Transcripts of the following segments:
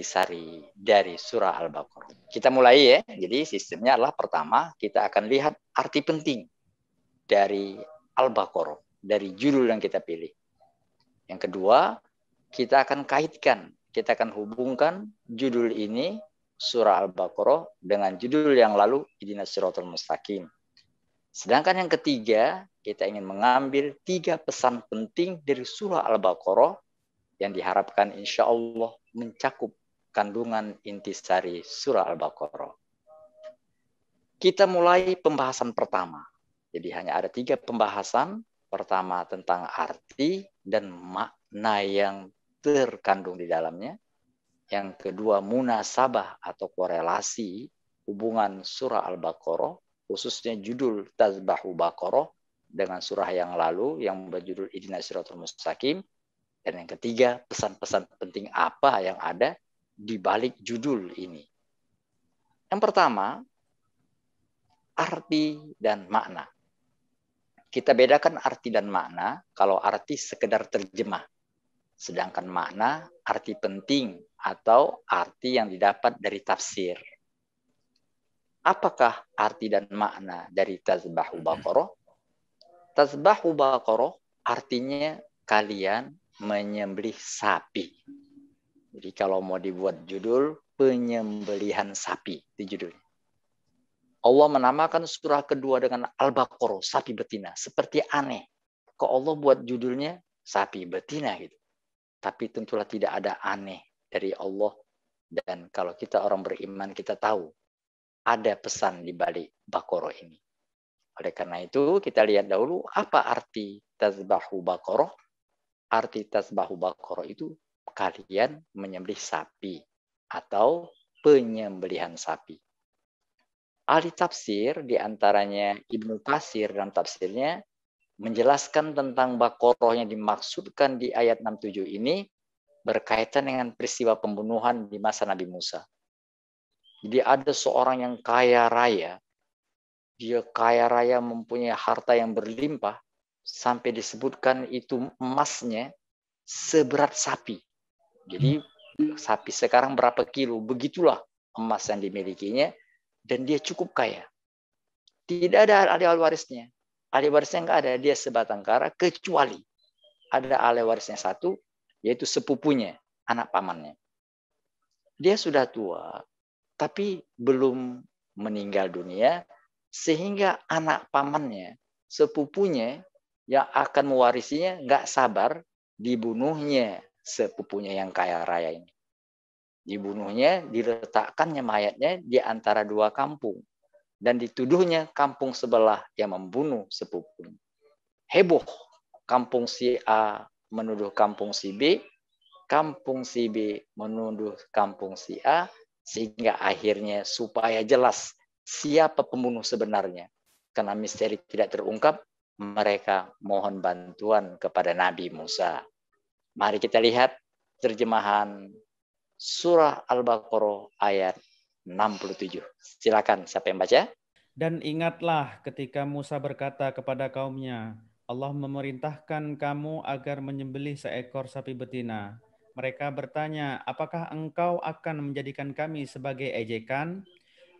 intisari dari surah Al-Baqarah. Kita mulai ya. Jadi sistemnya adalah pertama kita akan lihat arti penting dari Al-Baqarah, dari judul yang kita pilih. Yang kedua, kita akan kaitkan, kita akan hubungkan judul ini surah Al-Baqarah dengan judul yang lalu Ihdinas Shiratal Mustaqim. Sedangkan yang ketiga, kita ingin mengambil 3 pesan penting dari surah Al-Baqarah yang diharapkan insya Allah mencakup kandungan intisari surah Al-Baqarah. Kita mulai pembahasan pertama. Jadi hanya ada 3 pembahasan. Pertama tentang arti dan makna yang terkandung di dalamnya. Yang kedua munasabah atau korelasi hubungan surah Al-Baqarah, khususnya judul Tazbahu Baqarah dengan surah yang lalu yang berjudul Ihdinas Shiratal Mustaqim. Dan yang ketiga, pesan-pesan penting apa yang ada di balik judul ini. Yang pertama, arti dan makna. Kita bedakan arti dan makna. Kalau arti sekedar terjemah. Sedangkan makna arti penting atau arti yang didapat dari tafsir. Apakah arti dan makna dari Tazbahu Baqarah? Tazbahu Baqarah artinya kalian menyembelih sapi. Jadi kalau mau dibuat judul, penyembelihan sapi. Itu judulnya. Allah menamakan surah kedua dengan Al-Baqarah, sapi betina. Seperti aneh. Kok Allah buat judulnya sapi betina gitu. Tapi tentulah tidak ada aneh dari Allah. Dan kalau kita orang beriman, kita tahu ada pesan di balik Baqarah ini. Oleh karena itu, kita lihat dahulu apa arti Tazbahu Baqarah. Arti Tazbahu Baqarah itu kalian menyembelih sapi atau penyembelihan sapi. Ahli tafsir diantaranya Ibnu Katsir dalam tafsirnya menjelaskan tentang Baqarah yang dimaksudkan di ayat 67 ini berkaitan dengan peristiwa pembunuhan di masa Nabi Musa. Jadi ada seorang yang kaya raya, dia kaya raya mempunyai harta yang berlimpah sampai disebutkan itu emasnya seberat sapi. Jadi sapi sekarang berapa kilo, begitulah emas yang dimilikinya. Dan dia cukup kaya. Tidak ada ahli warisnya. Ahli warisnya nggak ada. Dia sebatang kara kecuali ada ahli warisnya satu, yaitu sepupunya, anak pamannya. Dia sudah tua, tapi belum meninggal dunia, sehingga anak pamannya, sepupunya yang akan mewarisinya nggak sabar dibunuhnya sepupunya yang kaya raya ini. Dibunuhnya, diletakkannya mayatnya di antara 2 kampung. Dan dituduhnya kampung sebelah yang membunuh sepupunya. Heboh. Kampung si A menuduh kampung si B. Kampung si B menuduh kampung si A. Sehingga akhirnya supaya jelas siapa pembunuh sebenarnya. Karena misteri tidak terungkap, mereka mohon bantuan kepada Nabi Musa. Mari kita lihat terjemahan surah Al-Baqarah ayat 67. Silakan siapa yang baca? Dan ingatlah ketika Musa berkata kepada kaumnya, Allah memerintahkan kamu agar menyembelih seekor sapi betina. Mereka bertanya, apakah engkau akan menjadikan kami sebagai ejekan?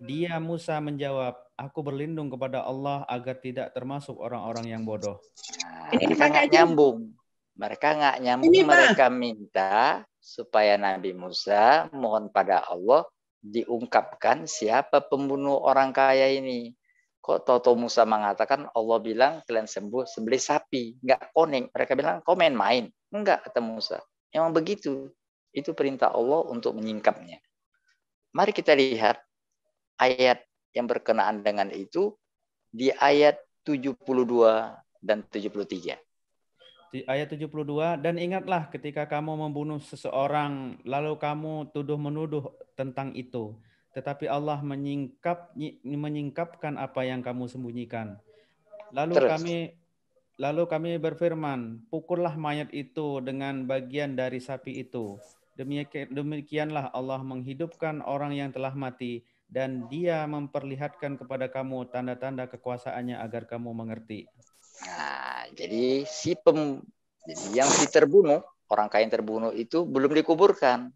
Dia Musa menjawab, aku berlindung kepada Allah agar tidak termasuk orang-orang yang bodoh. Nah, mereka nggak nyambung. Mereka minta supaya Nabi Musa mohon pada Allah diungkapkan siapa pembunuh orang kaya ini. Kok Toto Musa mengatakan Allah bilang kalian sembelih sapi. Nggak konek. Mereka bilang kau main-main. Enggak, kata Musa. Memang begitu. Itu perintah Allah untuk menyingkapnya. Mari kita lihat ayat yang berkenaan dengan itu di ayat 72 dan 73. Di ayat 72, dan ingatlah ketika kamu membunuh seseorang, lalu kamu tuduh-menuduh tentang itu. Tetapi Allah menyingkapkan apa yang kamu sembunyikan. Lalu kami berfirman, pukullah mayat itu dengan bagian dari sapi itu. Demikianlah Allah menghidupkan orang yang telah mati, dan dia memperlihatkan kepada kamu tanda-tanda kekuasaannya agar kamu mengerti. Nah, jadi yang terbunuh, orang kaya yang terbunuh itu belum dikuburkan.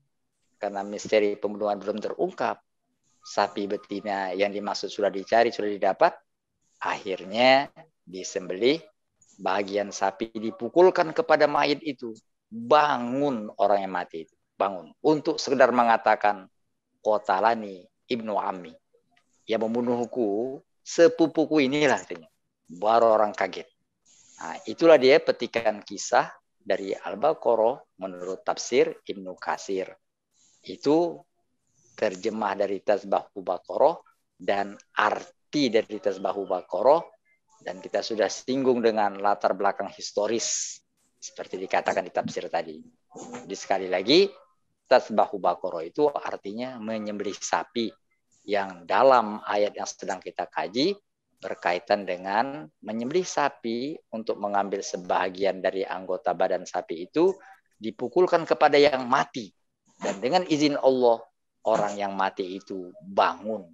karena misteri pembunuhan belum terungkap, sapi betina yang dimaksud sudah dicari, sudah didapat, akhirnya disembelih, bagian sapi dipukulkan kepada mayit itu. Bangun orang yang mati itu, bangun. Untuk sekedar mengatakan, qatalani ibnu ammi, yang membunuhku, sepupuku inilah artinya. Baru orang kaget. Nah, itulah dia petikan kisah dari Al-Baqarah menurut tafsir Ibnu Katsir. Itu terjemah dari Tasbahul Baqarah dan arti dari Tasbahul Baqarah, dan kita sudah singgung dengan latar belakang historis seperti dikatakan di tafsir tadi. Jadi sekali lagi, Tasbahul Baqarah itu artinya menyembelih sapi, yang dalam ayat yang sedang kita kaji berkaitan dengan menyembelih sapi untuk mengambil sebahagian dari anggota badan sapi itu dipukulkan kepada yang mati, dan dengan izin Allah orang yang mati itu bangun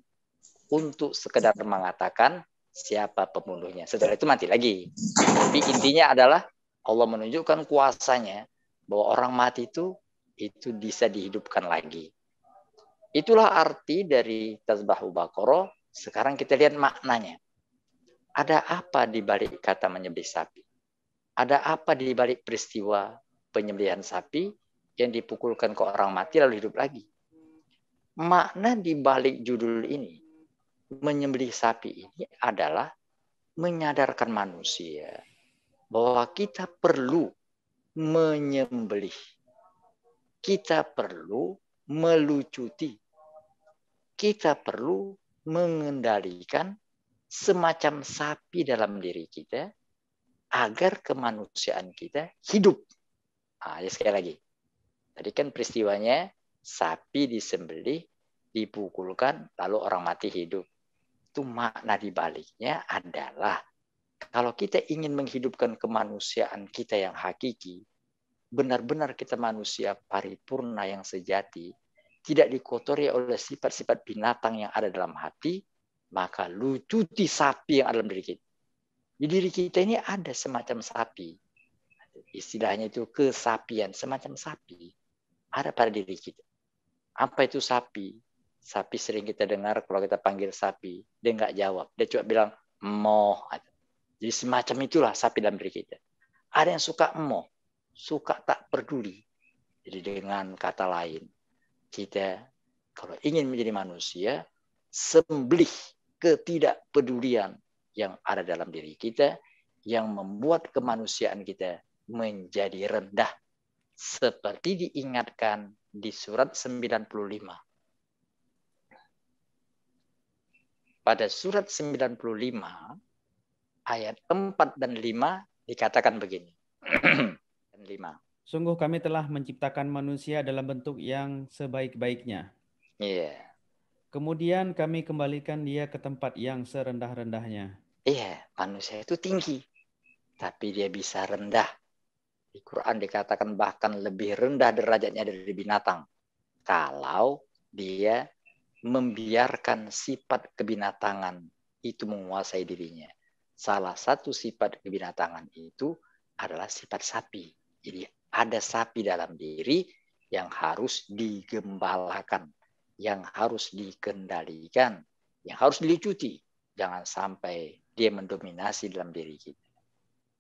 untuk sekedar mengatakan siapa pembunuhnya. Setelah itu mati lagi. Tapi intinya adalah Allah menunjukkan kuasanya bahwa orang mati itu bisa dihidupkan lagi. Itulah arti dari Tasbahul Baqarah. Sekarang kita lihat maknanya. Ada apa di balik kata menyembelih sapi? Ada apa di balik peristiwa penyembelihan sapi yang dipukulkan ke orang mati lalu hidup lagi? Makna di balik judul ini, menyembelih sapi ini adalah menyadarkan manusia bahwa kita perlu menyembelih. Kita perlu melucuti. Kita perlu mengendalikan semacam sapi dalam diri kita agar kemanusiaan kita hidup. Nah, ya sekali lagi. Tadi kan peristiwanya sapi disembelih, dipukulkan, lalu orang mati hidup. Itu makna di baliknya adalah kalau kita ingin menghidupkan kemanusiaan kita yang hakiki, benar-benar kita manusia paripurna yang sejati, tidak dikotori oleh sifat-sifat binatang yang ada dalam hati, maka lucuti sapi yang ada dalam diri kita. Di diri kita ini ada semacam sapi. Istilahnya itu kesapian, semacam sapi. Ada pada diri kita. Apa itu sapi? Sapi sering kita dengar kalau kita panggil sapi, dia nggak jawab. Dia cuma bilang, moh. Jadi semacam itulah sapi dalam diri kita. Ada yang suka moh, suka tak peduli. Jadi dengan kata lain, kita kalau ingin menjadi manusia, sembelih ketidakpedulian yang ada dalam diri kita, yang membuat kemanusiaan kita menjadi rendah. Seperti diingatkan di surat 95. Pada surat 95, ayat 4 dan 5 dikatakan begini. 5. Sungguh kami telah menciptakan manusia dalam bentuk yang sebaik-baiknya. Iya. Kemudian kami kembalikan dia ke tempat yang serendah-rendahnya. Iya, manusia itu tinggi, tapi dia bisa rendah. Di Quran dikatakan bahkan lebih rendah derajatnya dari binatang. Kalau dia membiarkan sifat kebinatangan itu menguasai dirinya. Salah satu sifat kebinatangan itu adalah sifat sapi. Jadi ada sapi dalam diri yang harus digembalakan, yang harus dikendalikan, yang harus dilicuti. Jangan sampai dia mendominasi dalam diri kita.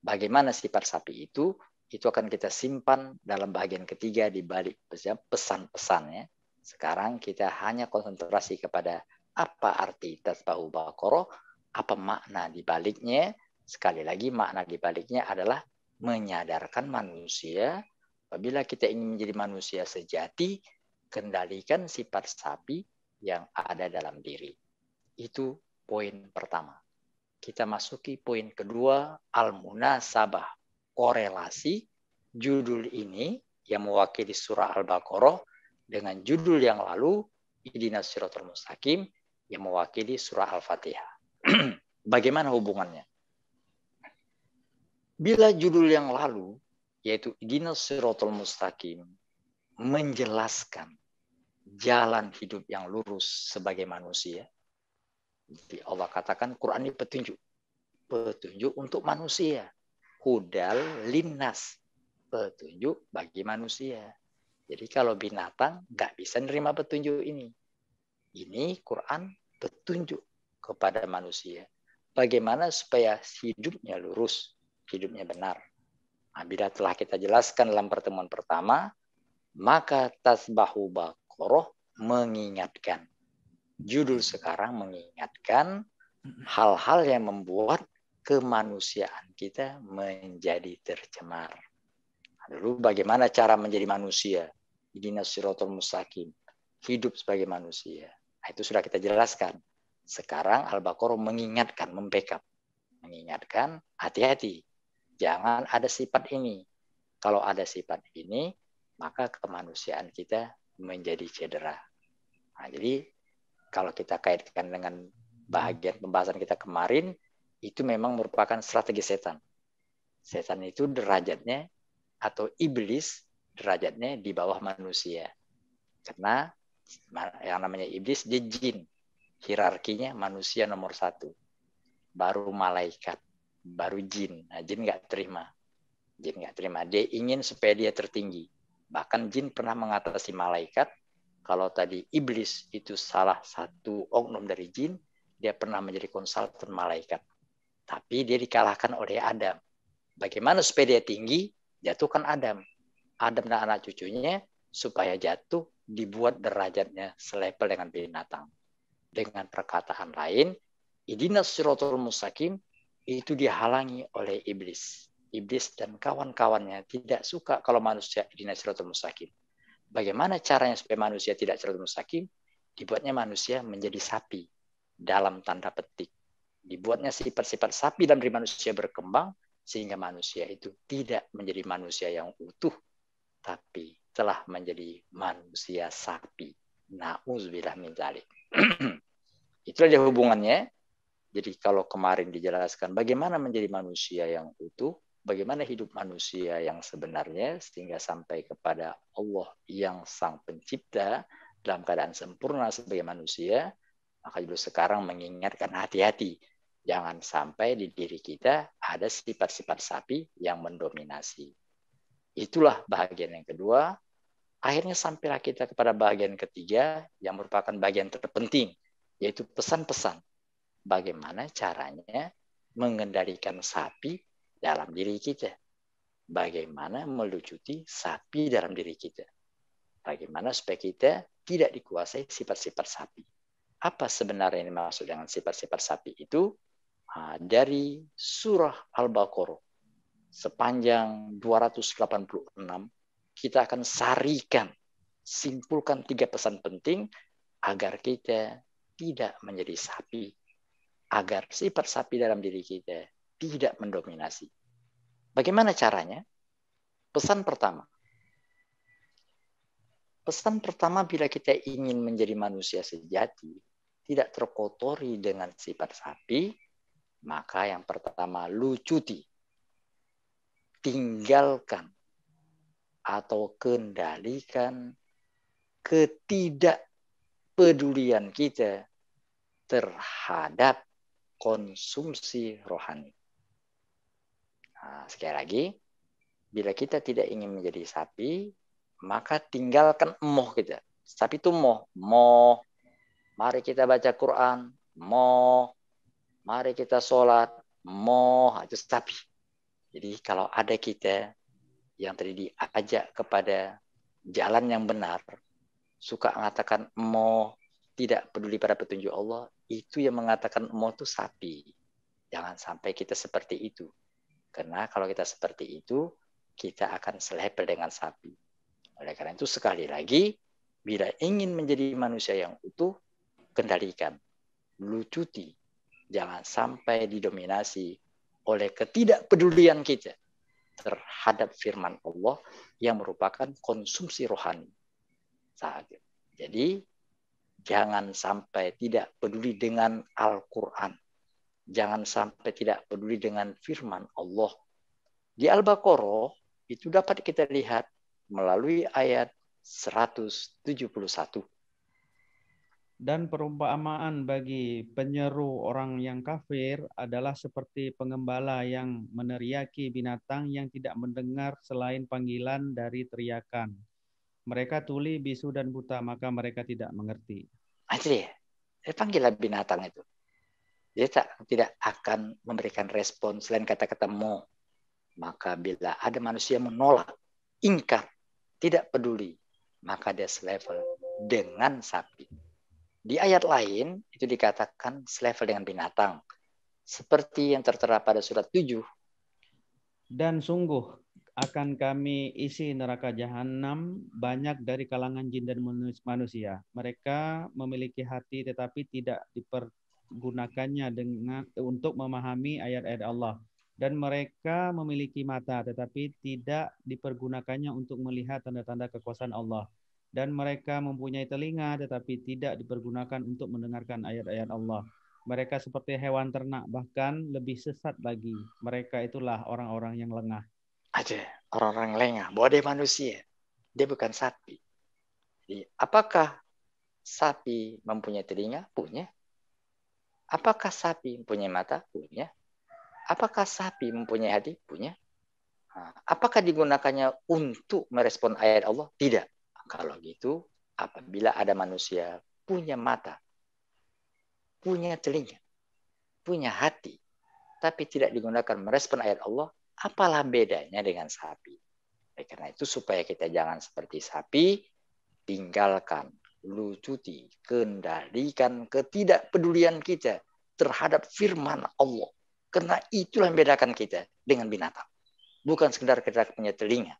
Bagaimana sifat sapi itu? Itu akan kita simpan dalam bagian ketiga di balik pesan-pesannya. Sekarang kita hanya konsentrasi kepada apa arti Tasbahul Baqarah, apa makna di baliknya. Sekali lagi makna di baliknya adalah menyadarkan manusia apabila kita ingin menjadi manusia sejati, kendalikan sifat sapi yang ada dalam diri. Itu poin pertama. Kita masuki poin kedua, al-munasabah, korelasi judul ini yang mewakili surah Al-Baqarah dengan judul yang lalu, Ihdinas Shiratal Mustaqim, yang mewakili surah Al-Fatihah. Bagaimana hubungannya? Bila judul yang lalu, yaitu Ihdinas Shiratal Mustaqim, menjelaskan jalan hidup yang lurus sebagai manusia, jadi Allah katakan Quran ini petunjuk. Petunjuk untuk manusia. Hudal linnas. Petunjuk bagi manusia. Jadi kalau binatang nggak bisa nerima petunjuk ini. Ini Quran petunjuk kepada manusia. Bagaimana supaya hidupnya lurus, hidupnya benar. Nah, bila telah kita jelaskan dalam pertemuan pertama, maka Tasbahu Baqarah mengingatkan. Judul sekarang mengingatkan hal-hal yang membuat kemanusiaan kita menjadi tercemar. Lalu bagaimana cara menjadi manusia? Ihdinas siratal mustaqim. Hidup sebagai manusia. Nah, itu sudah kita jelaskan. Sekarang Al-Baqarah mengingatkan, membackup. Mengingatkan, hati-hati. Jangan ada sifat ini. Kalau ada sifat ini, maka kemanusiaan kita menjadi cedera. Nah, jadi kalau kita kaitkan dengan bahagian pembahasan kita kemarin, itu memang merupakan strategi setan. Setan itu derajatnya atau iblis derajatnya di bawah manusia. Karena yang namanya iblis dia jin. Hierarkinya manusia nomor 1. Baru malaikat. Baru jin. Nah, jin nggak terima. Jin nggak terima. Dia ingin supaya dia tertinggi. Bahkan jin pernah mengatasi malaikat. Kalau tadi iblis itu salah satu oknum dari jin, dia pernah menjadi konsultan malaikat. Tapi dia dikalahkan oleh Adam. Bagaimana supaya dia tinggi? Jatuhkan Adam. Adam dan anak cucunya supaya jatuh dibuat derajatnya selevel dengan binatang. Dengan perkataan lain, ihdinas siratal mustaqim itu dihalangi oleh iblis. Iblis dan kawan-kawannya tidak suka kalau manusia ihdinas siratal mustaqim. Bagaimana caranya supaya manusia tidak siratal mustaqim? Dibuatnya manusia menjadi sapi dalam tanda petik. Dibuatnya sifat-sifat sapi dalam diri manusia berkembang sehingga manusia itu tidak menjadi manusia yang utuh, tapi telah menjadi manusia sapi. Na'udzubillah min dzalik. Itulah dia hubungannya. Jadi kalau kemarin dijelaskan bagaimana menjadi manusia yang utuh, bagaimana hidup manusia yang sebenarnya sehingga sampai kepada Allah yang sang pencipta dalam keadaan sempurna sebagai manusia, maka juga sekarang mengingatkan hati-hati. Jangan sampai di diri kita ada sifat-sifat sapi yang mendominasi. Itulah bagian yang kedua. Akhirnya sampailah kita kepada bagian ketiga yang merupakan bagian terpenting, yaitu pesan-pesan. Bagaimana caranya mengendalikan sapi dalam diri kita. Bagaimana melucuti sapi dalam diri kita. Bagaimana supaya kita tidak dikuasai sifat-sifat sapi. Apa sebenarnya yang dimaksud dengan sifat-sifat sapi itu? Dari surah Al-Baqarah sepanjang 286 kita akan sarikan, simpulkan 3 pesan penting agar kita tidak menjadi sapi, agar sifat sapi dalam diri kita tidak mendominasi. Bagaimana caranya? Pesan pertama bila kita ingin menjadi manusia sejati, tidak terkotori dengan sifat sapi, maka yang pertama lucuti, tinggalkan atau kendalikan ketidakpedulian kita terhadap konsumsi rohani. Nah, sekali lagi, bila kita tidak ingin menjadi sapi, maka tinggalkan emoh kita. Sapi itu moh. Mari kita baca Quran, moh. Mari kita sholat, moh, itu sapi. Jadi kalau ada kita yang tadi diajak kepada jalan yang benar, suka mengatakan moh, tidak peduli pada petunjuk Allah, itu yang mengatakan moh itu sapi. Jangan sampai kita seperti itu. Karena kalau kita seperti itu, kita akan selevel dengan sapi. Oleh karena itu sekali lagi, bila ingin menjadi manusia yang utuh, kendalikan, lucuti. Jangan sampai didominasi oleh ketidakpedulian kita terhadap firman Allah yang merupakan konsumsi rohani. Jadi, jangan sampai tidak peduli dengan Al-Quran. Jangan sampai tidak peduli dengan firman Allah. Di Al-Baqarah, itu dapat kita lihat melalui ayat 171. Dan perumpamaan bagi penyeru orang yang kafir adalah seperti pengembala yang meneriaki binatang yang tidak mendengar selain panggilan dari teriakan. Mereka tuli, bisu, dan buta, maka mereka tidak mengerti. Itu dia. Panggillah binatang itu. Dia tidak akan memberikan respon selain kata-kata mo. Maka bila ada manusia menolak, ingkar, tidak peduli, maka dia selevel dengan sapi. Di ayat lain itu dikatakan selevel dengan binatang. Seperti yang tertera pada surat 7. Dan sungguh akan kami isi neraka jahanam banyak dari kalangan jin dan manusia. Mereka memiliki hati tetapi tidak dipergunakannya untuk memahami ayat-ayat Allah. Dan mereka memiliki mata tetapi tidak dipergunakannya untuk melihat tanda-tanda kekuasaan Allah. Dan mereka mempunyai telinga tetapi tidak dipergunakan untuk mendengarkan ayat-ayat Allah. Mereka seperti hewan ternak, bahkan lebih sesat lagi. Mereka itulah orang-orang yang lengah. Aja orang-orang lengah, bahwa dia manusia, dia bukan sapi. Jadi, apakah sapi mempunyai telinga? Punya. Apakah sapi mempunyai mata? Punya. Apakah sapi mempunyai hati? Punya. Apakah digunakannya untuk merespon ayat Allah? Tidak. Kalau gitu, apabila ada manusia punya mata, punya telinga, punya hati, tapi tidak digunakan merespon ayat Allah, apalah bedanya dengan sapi? Karena itu supaya kita jangan seperti sapi, tinggalkan, lucuti, kendalikan ketidakpedulian kita terhadap firman Allah. Karena itulah yang membedakan kita dengan binatang. Bukan sekedar kita punya telinga,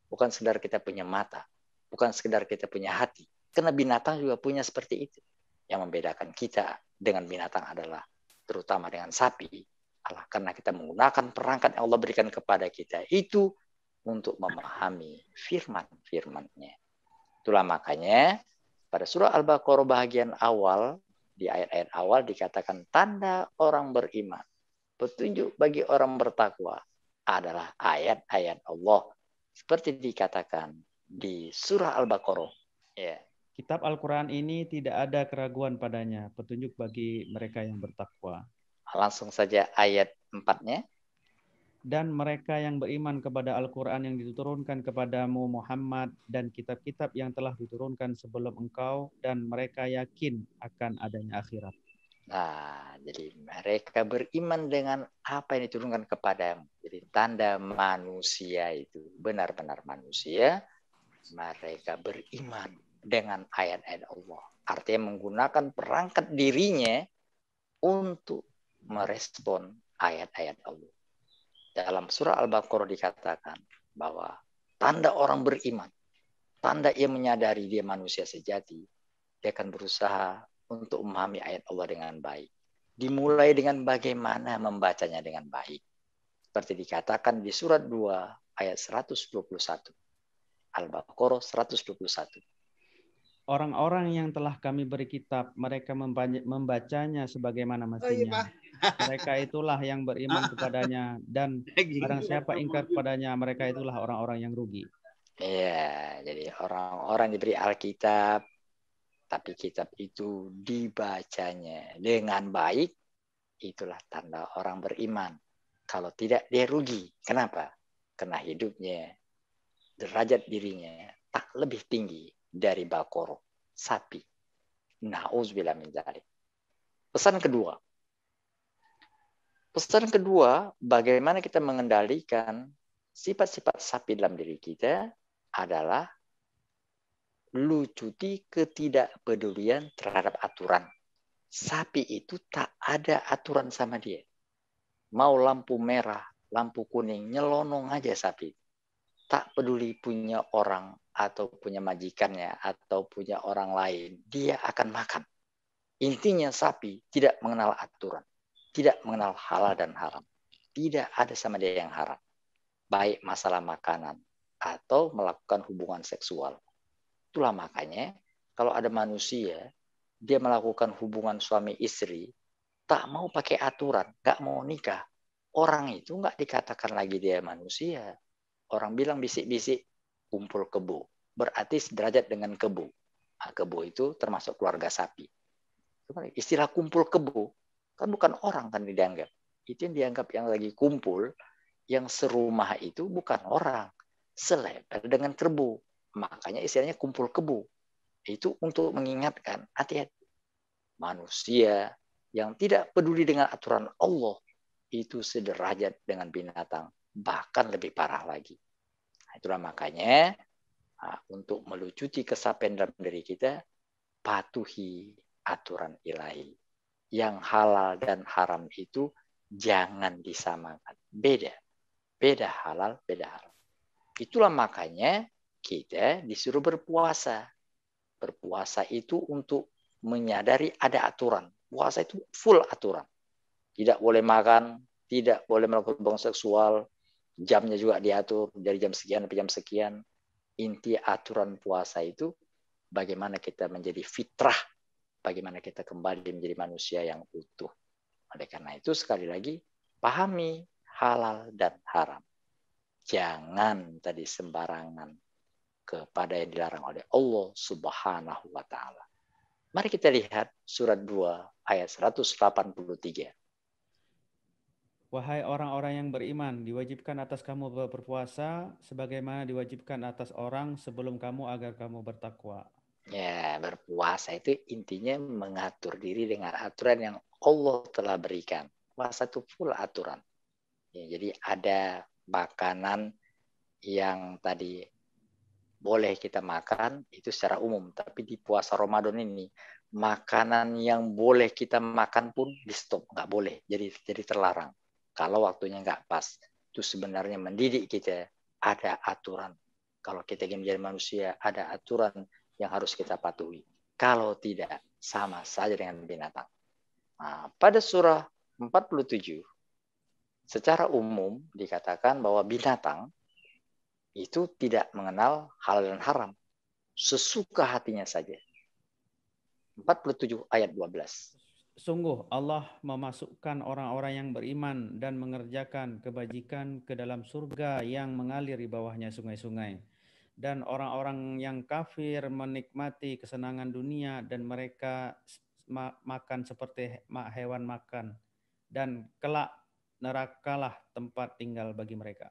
bukan sekedar kita punya mata, bukan sekedar kita punya hati. Karena binatang juga punya seperti itu. Yang membedakan kita dengan binatang adalah, terutama dengan sapi, karena kita menggunakan perangkat yang Allah berikan kepada kita itu untuk memahami firman-firman-Nya. Itulah makanya pada surah Al-Baqarah bagian awal, di ayat-ayat awal dikatakan tanda orang beriman, petunjuk bagi orang bertakwa adalah ayat-ayat Allah. Seperti dikatakan di surah Al-Baqarah. Ya. Kitab Al-Quran ini tidak ada keraguan padanya, petunjuk bagi mereka yang bertakwa. Langsung saja ayat 4-nya. Dan mereka yang beriman kepada Al-Quran yang diturunkan kepadamu Muhammad dan kitab-kitab yang telah diturunkan sebelum engkau, dan mereka yakin akan adanya akhirat. Nah, jadi mereka beriman dengan apa yang diturunkan kepadamu. Jadi tanda manusia itu benar-benar manusia. Mereka beriman dengan ayat-ayat Allah. Artinya menggunakan perangkat dirinya untuk merespon ayat-ayat Allah. Dalam surah Al-Baqarah dikatakan bahwa tanda orang beriman, tanda ia menyadari dia manusia sejati, dia akan berusaha untuk memahami ayat Allah dengan baik. Dimulai dengan bagaimana membacanya dengan baik. Seperti dikatakan di surat 2 ayat 121. Al-Baqarah 121. Orang-orang yang telah kami beri kitab, mereka membacanya sebagaimana mestinya. Mereka itulah yang beriman kepadanya, dan barang siapa ingkar kepadanya, mereka itulah orang-orang yang rugi. Iya, jadi orang-orang diberi Alkitab, tapi kitab itu dibacanya dengan baik, itulah tanda orang beriman. Kalau tidak, dia rugi. Kenapa? Karena hidupnya, derajat dirinya tak lebih tinggi dari Baqarah, sapi. Na'udzubillah min dzalik. Pesan kedua, bagaimana kita mengendalikan sifat-sifat sapi dalam diri kita adalah lucuti ketidakpedulian terhadap aturan. Sapi itu tak ada aturan sama dia. Mau lampu merah, lampu kuning, nyelonong aja sapi. Tak peduli punya orang atau punya majikannya atau punya orang lain, dia akan makan. Intinya sapi tidak mengenal aturan, tidak mengenal halal dan haram. Tidak ada sama dia yang haram. Baik masalah makanan atau melakukan hubungan seksual. Itulah makanya kalau ada manusia, dia melakukan hubungan suami istri, tak mau pakai aturan, gak mau nikah. Orang itu gak dikatakan lagi dia manusia. Orang bilang bisik-bisik, kumpul kebo. Berarti sederajat dengan kebo. Nah, kebo itu termasuk keluarga sapi. Istilah kumpul kebo, kan bukan orang kan dianggap. Itu yang dianggap yang lagi kumpul, yang serumah itu bukan orang. Selevel dengan kerbau. Makanya istilahnya kumpul kebo. Itu untuk mengingatkan hati-hati. Manusia yang tidak peduli dengan aturan Allah itu sederajat dengan binatang, bahkan lebih parah lagi. Itulah makanya untuk melucuti kesapian dalam diri kita, patuhi aturan ilahi. Yang halal dan haram itu jangan disamakan. Beda. Beda halal, beda haram. Itulah makanya kita disuruh berpuasa. Berpuasa itu untuk menyadari ada aturan. Puasa itu full aturan. Tidak boleh makan, tidak boleh melakukan hubungan seksual, jamnya juga diatur dari jam sekian sampai jam sekian. Inti aturan puasa itu bagaimana kita menjadi fitrah, bagaimana kita kembali menjadi manusia yang utuh. Oleh karena itu sekali lagi pahami halal dan haram. Jangan tadi sembarangan kepada yang dilarang oleh Allah Subhanahu wa taala. Mari kita lihat surat 2 ayat 183. Wahai orang-orang yang beriman, diwajibkan atas kamu berpuasa sebagaimana diwajibkan atas orang sebelum kamu agar kamu bertakwa. Ya, berpuasa itu intinya mengatur diri dengan aturan yang Allah telah berikan. Puasa itu full aturan. Ya, jadi ada makanan yang tadi boleh kita makan itu secara umum, tapi di puasa Ramadan ini makanan yang boleh kita makan pun di stop, nggak boleh, jadi terlarang. Kalau waktunya nggak pas, itu sebenarnya mendidik kita ada aturan. Kalau kita ingin menjadi manusia, ada aturan yang harus kita patuhi. Kalau tidak, sama saja dengan binatang. Nah, pada surah 47, secara umum dikatakan bahwa binatang itu tidak mengenal halal dan haram. Sesuka hatinya saja. 47 ayat 12. Sungguh Allah memasukkan orang-orang yang beriman dan mengerjakan kebajikan ke dalam surga yang mengalir di bawahnya sungai-sungai. Dan orang-orang yang kafir menikmati kesenangan dunia dan mereka makan seperti hewan makan. Dan kelak nerakalah tempat tinggal bagi mereka.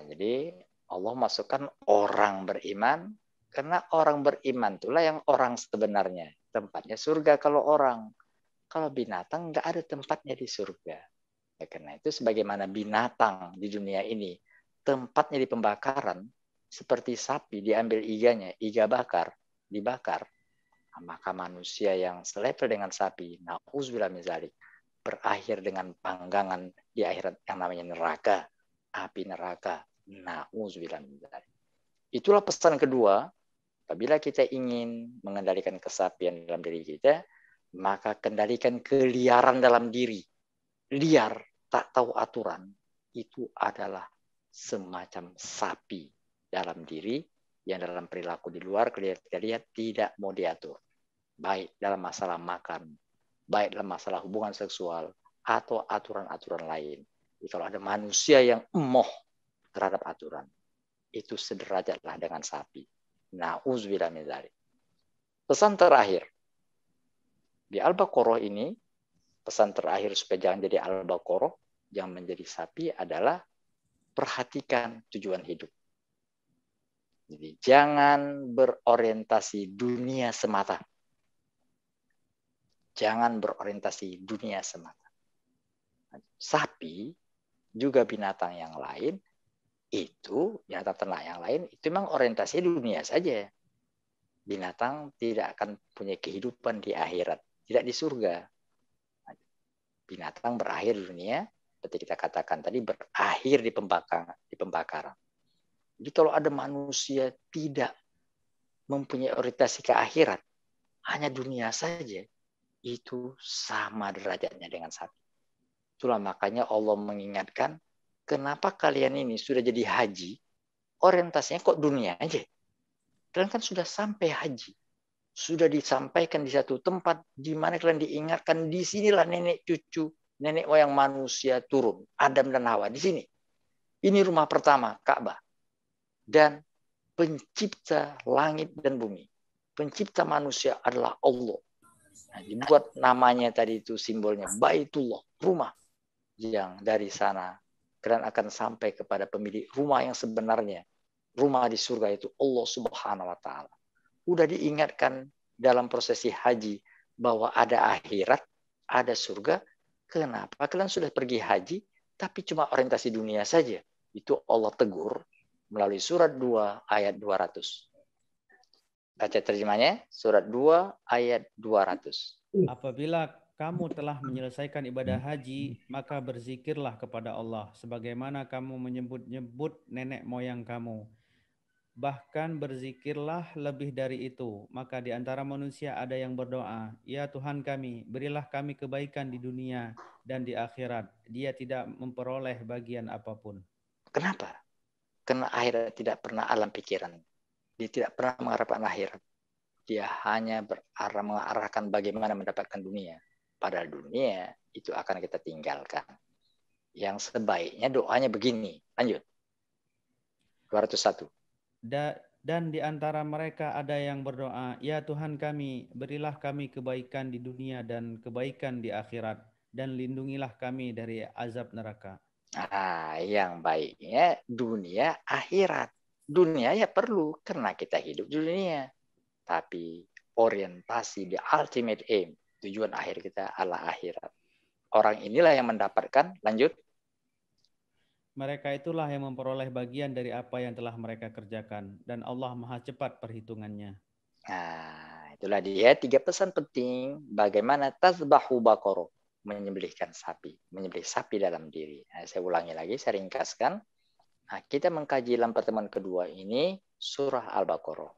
Jadi Allah masukkan orang beriman karena orang beriman itulah yang orang sebenarnya. Tempatnya surga kalau orang. Kalau binatang nggak ada tempatnya di surga. Ya, karena itu sebagaimana binatang di dunia ini tempatnya di pembakaran, seperti sapi diambil iganya, iga bakar, dibakar. Maka manusia yang selevel dengan sapi, na'udzubillah min dzalik, berakhir dengan panggangan di akhirat yang namanya neraka, api neraka. Na'udzubillah min dzalik. Itulah pesan kedua, apabila kita ingin mengendalikan kesapian dalam diri kita, maka kendalikan keliaran dalam diri. Liar, tak tahu aturan, itu adalah semacam sapi dalam diri yang dalam perilaku di luar kita lihat tidak mau diatur. Baik dalam masalah makan, baik dalam masalah hubungan seksual, atau aturan-aturan lain. Jadi kalau ada manusia yang emoh terhadap aturan, itu sederajatlah dengan sapi. Na'udzubillah min dzalik. Pesan terakhir di Al-Baqarah ini, pesan terakhir supaya jangan jadi Al-Baqarah, jangan menjadi sapi adalah perhatikan tujuan hidup. Jadi jangan berorientasi dunia semata. Jangan berorientasi dunia semata. Sapi juga binatang yang lain itu, binatang ternak yang lain itu memang orientasi dunia saja. Binatang tidak akan punya kehidupan di akhirat, tidak di surga. Binatang berakhir di dunia, seperti kita katakan tadi, berakhir di pembakaran. Jadi kalau ada manusia tidak mempunyai orientasi ke akhirat, hanya dunia saja, itu sama derajatnya dengan sapi. Itulah makanya Allah mengingatkan, kenapa kalian ini sudah jadi haji, orientasinya kok dunia aja. Kalian kan sudah sampai haji. Sudah disampaikan di satu tempat di mana kalian diingatkan, di sinilah nenek cucu, nenek moyang manusia turun, Adam dan Hawa di sini. Ini rumah pertama, Ka'bah. Dan pencipta langit dan bumi, pencipta manusia adalah Allah. Nah, dibuat namanya tadi itu simbolnya Baitullah, rumah, yang dari sana kalian akan sampai kepada pemilik rumah yang sebenarnya, rumah di surga itu Allah Subhanahu wa taala. Udah diingatkan dalam prosesi haji bahwa ada akhirat, ada surga. Kenapa kalian sudah pergi haji tapi cuma orientasi dunia saja? Itu Allah tegur melalui surat 2 ayat 200. Baca terjemahnya, surat 2 ayat 200. Apabila kamu telah menyelesaikan ibadah haji, maka berzikirlah kepada Allah, sebagaimana kamu menyebut-nyebut nenek moyang kamu. Bahkan berzikirlah lebih dari itu. Maka di antara manusia ada yang berdoa, "Ya Tuhan kami, berilah kami kebaikan di dunia dan di akhirat." Dia tidak memperoleh bagian apapun. Kenapa? Karena akhirat tidak pernah alam pikiran. Dia tidak pernah mengharapkan akhirat. Dia hanya mengarahkan bagaimana mendapatkan dunia. Padahal dunia itu akan kita tinggalkan. Yang sebaiknya doanya begini. Lanjut. 201. Dan di antara mereka ada yang berdoa, "Ya Tuhan kami, berilah kami kebaikan di dunia dan kebaikan di akhirat, dan lindungilah kami dari azab neraka." Nah, yang baiknya dunia akhirat. Dunia ya perlu karena kita hidup di dunia. Tapi orientasi di ultimate aim, tujuan akhir kita adalah akhirat. Orang inilah yang mendapatkan, lanjut. Mereka itulah yang memperoleh bagian dari apa yang telah mereka kerjakan, dan Allah Maha Cepat perhitungannya. Nah, itulah dia 3 pesan penting bagaimana tazbahu baqarah, menyembelihkan sapi, menyembelih sapi dalam diri. Nah, saya ulangi lagi, saya ringkaskan. Nah, kita mengkaji dalam pertemuan kedua ini surah Al-Baqarah.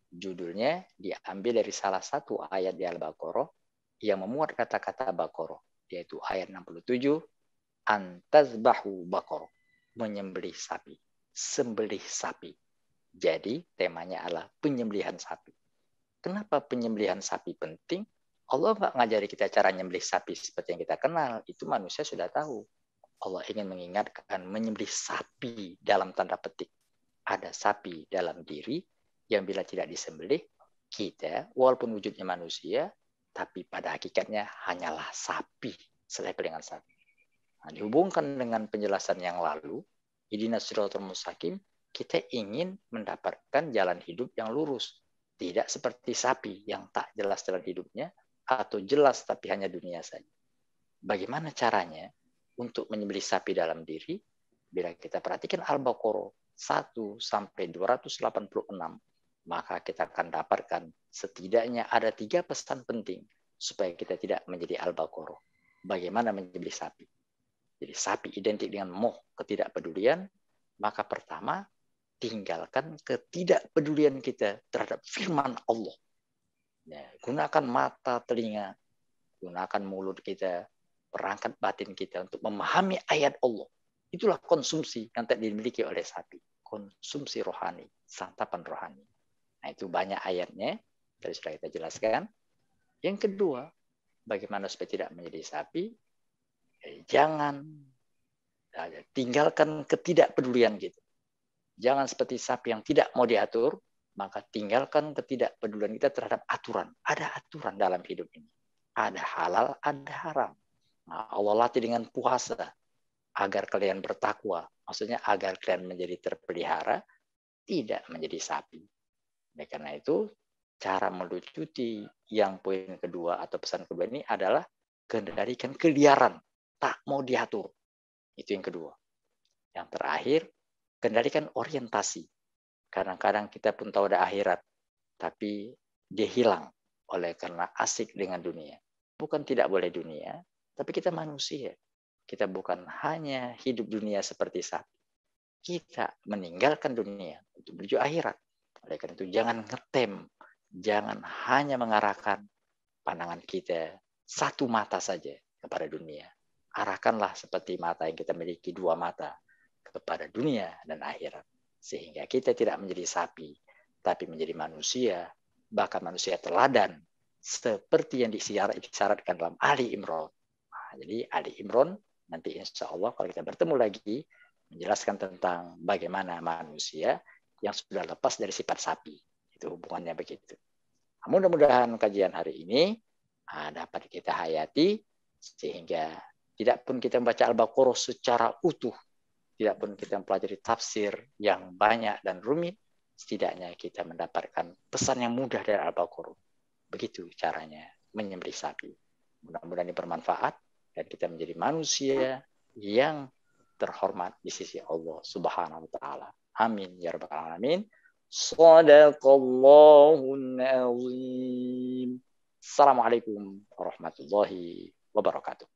Judulnya diambil dari salah satu ayat di Al-Baqarah yang memuat kata-kata Baqarah, yaitu ayat 67, antazbahu baqarah, menyembelih sapi, sembelih sapi. Jadi temanya adalah penyembelihan sapi. Kenapa penyembelihan sapi penting? Allah nggak ngajari kita cara menyembelih sapi seperti yang kita kenal. Itu manusia sudah tahu. Allah ingin mengingatkan menyembelih sapi dalam tanda petik. Ada sapi dalam diri yang bila tidak disembelih, kita walaupun wujudnya manusia, tapi pada hakikatnya hanyalah sapi, selepel dengan sapi. Nah, dihubungkan dengan penjelasan yang lalu, ihdinas siratal mustaqim, kita ingin mendapatkan jalan hidup yang lurus. Tidak seperti sapi yang tak jelas jalan hidupnya, atau jelas tapi hanya dunia saja. Bagaimana caranya untuk menyembelih sapi dalam diri? Bila kita perhatikan Al-Baqarah 1 sampai 286, maka kita akan dapatkan setidaknya ada 3 pesan penting supaya kita tidak menjadi Al-Baqarah. Bagaimana menyembelih sapi? Jadi sapi identik dengan ketidakpedulian, maka pertama tinggalkan ketidakpedulian kita terhadap firman Allah. Ya, gunakan mata, telinga, gunakan mulut kita, perangkat batin kita untuk memahami ayat Allah. Itulah konsumsi yang tak dimiliki oleh sapi. Konsumsi rohani, santapan rohani. Nah, itu banyak ayatnya, tadi sudah kita jelaskan. Yang kedua, bagaimana supaya tidak menjadi sapi? Jangan tinggalkan ketidakpedulian gitu. Jangan seperti sapi yang tidak mau diatur, maka tinggalkan ketidakpedulian kita terhadap aturan. Ada aturan dalam hidup ini. Ada halal, ada haram. Nah, Allah latih dengan puasa agar kalian bertakwa. Maksudnya agar kalian menjadi terpelihara, tidak menjadi sapi. Nah, karena itu, cara melucuti yang poin kedua atau pesan kedua ini adalah kendalikan keliaran. Tak mau diatur. Itu yang kedua. Yang terakhir, kendalikan orientasi. Kadang-kadang kita pun tahu ada akhirat, tapi dia hilang oleh karena asik dengan dunia. Bukan tidak boleh dunia, tapi kita manusia. Kita bukan hanya hidup dunia seperti sapi. Kita meninggalkan dunia untuk menuju akhirat. Oleh karena itu jangan ngetem, jangan hanya mengarahkan pandangan kita satu mata saja kepada dunia. Arahkanlah seperti mata yang kita miliki, 2 mata kepada dunia dan akhirat. Sehingga kita tidak menjadi sapi, tapi menjadi manusia, bahkan manusia teladan, seperti yang disyaratkan dalam Ali Imran. Nah, jadi Ali Imran, nanti insya Allah kalau kita bertemu lagi, menjelaskan tentang bagaimana manusia yang sudah lepas dari sifat sapi. Itu hubungannya begitu. Nah, mudah-mudahan kajian hari ini dapat kita hayati, sehingga tidak pun kita membaca Al-Baqarah secara utuh, tidak pun kita mempelajari tafsir yang banyak dan rumit, setidaknya kita mendapatkan pesan yang mudah dari Al-Baqarah. Begitu caranya menyembelih sapi. Mudah-mudahan ini bermanfaat dan kita menjadi manusia yang terhormat di sisi Allah Subhanahu wa taala. Amin ya rabbal alamin. Shadaqallahul azim. Assalamualaikum warahmatullahi wabarakatuh.